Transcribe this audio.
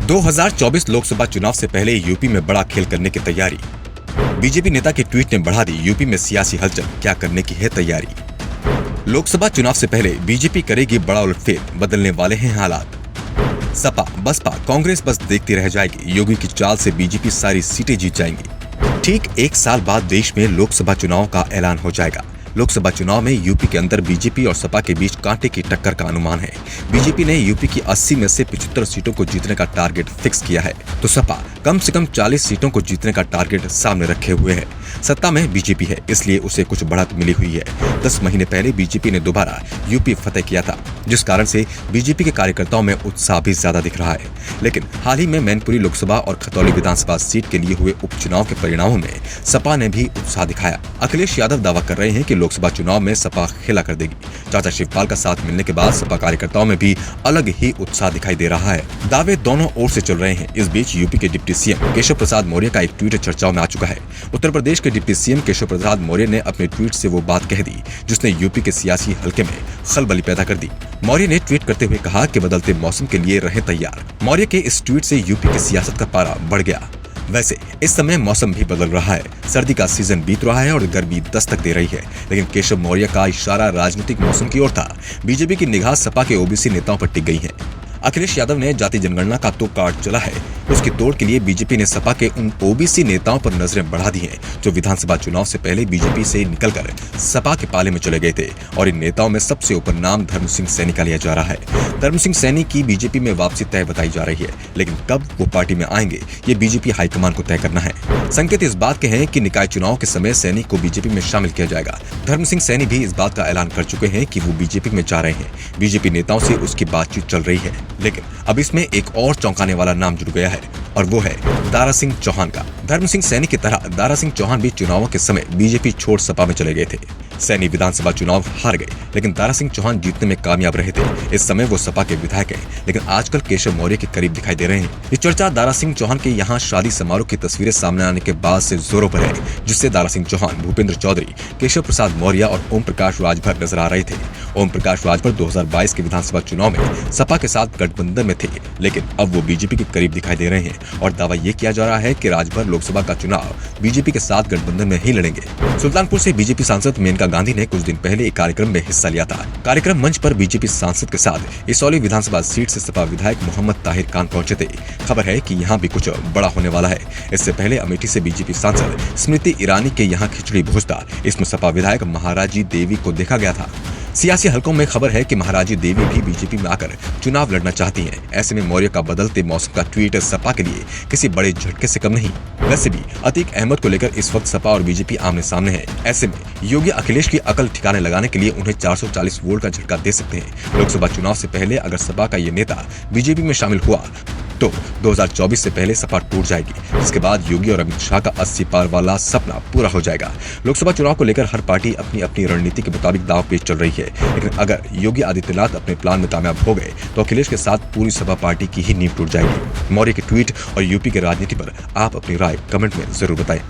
2024 लोकसभा चुनाव से पहले यूपी में बड़ा खेल करने की तैयारी। बीजेपी नेता के ट्वीट ने बढ़ा दी यूपी में सियासी हलचल, क्या करने की है तैयारी। लोकसभा चुनाव से पहले बीजेपी करेगी बड़ा उलटफेर, बदलने वाले हैं हालात। सपा, बसपा, कांग्रेस बस देखती रह जाएगी, योगी की चाल से बीजेपी सारी सीटें जीत जाएंगी। ठीक एक साल बाद देश में लोकसभा चुनाव का ऐलान हो जाएगा। लोकसभा चुनाव में यूपी के अंदर बीजेपी और सपा के बीच कांटे की टक्कर का अनुमान है। बीजेपी ने यूपी की 80 में से 75 सीटों को जीतने का टारगेट फिक्स किया है, तो सपा कम से कम 40 सीटों को जीतने का टारगेट सामने रखे हुए है। सत्ता में बीजेपी है, इसलिए उसे कुछ बढ़त मिली हुई है। 10 महीने पहले बीजेपी ने दोबारा यूपी फतेह किया था, जिस कारण से बीजेपी के कार्यकर्ताओं में उत्साह भी ज्यादा दिख रहा है। लेकिन हाल ही में मैनपुरी लोकसभा और खतौली विधानसभा सीट के लिए हुए उपचुनाव के परिणामों में सपा ने भी उत्साह दिखाया। अखिलेश यादव दावा कर रहे हैं कि लोकसभा चुनाव में सपा खेला कर देगी। चाचा शिवपाल का साथ मिलने के बाद सपा कार्यकर्ताओं में भी अलग ही उत्साह दिखाई दे रहा है। दावे दोनों ओर से चल रहे हैं। इस बीच यूपी के डिप्टी सीएम केशव प्रसाद मौर्य का एक ट्वीट चर्चाओं में आ चुका है। उत्तर प्रदेश के डिप्टी सीएम केशव प्रसाद मौर्य ने अपने ट्वीट से वो बात कह दी जिसने यूपी के सियासी हलके में खलबली पैदा कर दी। मौर्य ने ट्वीट करते हुए कहा कि बदलते मौसम के लिए रहें तैयार। मौर्य के इस ट्वीट से यूपी की सियासत का पारा बढ़ गया। वैसे इस समय मौसम भी बदल रहा है, सर्दी का सीजन बीत रहा है और गर्मी दस्तक दे रही है, लेकिन केशव मौर्य का इशारा राजनीतिक मौसम की ओर था। बीजेपी की निगाह सपा के ओबीसी नेताओं पर टिक गई है। अखिलेश यादव ने जाति जनगणना का तो कार्ड चला है, उसकी तोड़ के लिए बीजेपी ने सपा के उन ओबीसी नेताओं पर नजरें बढ़ा दी हैं जो विधानसभा चुनाव से पहले बीजेपी से निकलकर सपा के पाले में चले गए थे। और इन नेताओं में सबसे ऊपर नाम धर्म सिंह सैनी का लिया जा रहा है। धर्म सिंह सैनी की बीजेपी में वापसी तय बताई जा रही है, लेकिन कब वो पार्टी में आएंगे ये बीजेपी हाईकमान को तय करना है। संकेत इस बात के हैं कि निकाय चुनाव के समय सैनी को बीजेपी में शामिल किया जाएगा। धर्म सिंह सैनी भी इस बात का ऐलान कर चुके हैं कि वो बीजेपी में जा रहे हैं। बीजेपी नेताओं से उसकी बातचीत चल रही है, लेकिन अब इसमें एक और चौंकाने वाला नाम जुड़ गया है और वो है दारा सिंह चौहान का। धर्म सिंह सैनी की तरह दारा सिंह चौहान भी चुनावों के समय बीजेपी छोड़ सपा में चले गए थे। सैनी विधानसभा चुनाव हार गए, लेकिन दारा सिंह चौहान जीतने में कामयाब रहे थे। इस समय वो सपा के विधायक हैं, लेकिन आजकल केशव मौर्य के करीब दिखाई दे रहे हैं। ये चर्चा दारा सिंह चौहान के यहाँ शादी समारोह की तस्वीरें सामने आने के बाद से जोरों पर है, जिससे दारा सिंह चौहान, भूपेंद्र चौधरी, केशव प्रसाद मौर्य और ओम प्रकाश राजभर नजर आ रहे थे। ओम प्रकाश राजभर 2022 के विधानसभा चुनाव में सपा के साथ गठबंधन में थे, लेकिन अब वो बीजेपी के करीब दिखाई दे रहे हैं और दावा ये किया जा रहा है कि राजभर लोकसभा का चुनाव बीजेपी के साथ गठबंधन में ही लड़ेंगे। सुल्तानपुर से बीजेपी सांसद मेनका गांधी ने कुछ दिन पहले एक कार्यक्रम में हिस्सा लिया था। कार्यक्रम मंच पर बीजेपी सांसद के साथ इसौली विधानसभा सीट से सपा विधायक मोहम्मद ताहिर खान पहुंचे थे। खबर है कि यहाँ भी कुछ बड़ा होने वाला है। इससे पहले अमेठी से बीजेपी सांसद स्मृति ईरानी के यहाँ खिचड़ी भोजता, इसमें सपा विधायक महाराजी देवी को देखा गया था। सियासी हलकों में खबर है कि महाराजी देवी भी बीजेपी में आकर चुनाव लड़ना चाहती हैं। ऐसे में मौर्य का बदलते मौसम का ट्वीट सपा के लिए किसी बड़े झटके से कम नहीं। वैसे भी अतीक अहमद को लेकर इस वक्त सपा और बीजेपी आमने सामने है। ऐसे में योगी अखिलेश की अकल ठिकाने लगाने के लिए उन्हें 440 वोट का झटका दे सकते हैं। लोकसभा चुनाव से पहले अगर सपा का ये नेता बीजेपी में शामिल हुआ तो 2024 से पहले सपा टूट जाएगी। इसके बाद योगी और अमित शाह का 80 पार वाला सपना पूरा हो जाएगा। लोकसभा चुनाव को लेकर हर पार्टी अपनी अपनी रणनीति के मुताबिक दांव पेच चल रही है, लेकिन अगर योगी आदित्यनाथ अपने प्लान में कामयाब हो गए तो अखिलेश के साथ पूरी सपा पार्टी की ही नींव टूट जाएगी। मौर्य के ट्वीट और यूपी की राजनीति पर आप अपनी राय कमेंट में जरूर बताएं।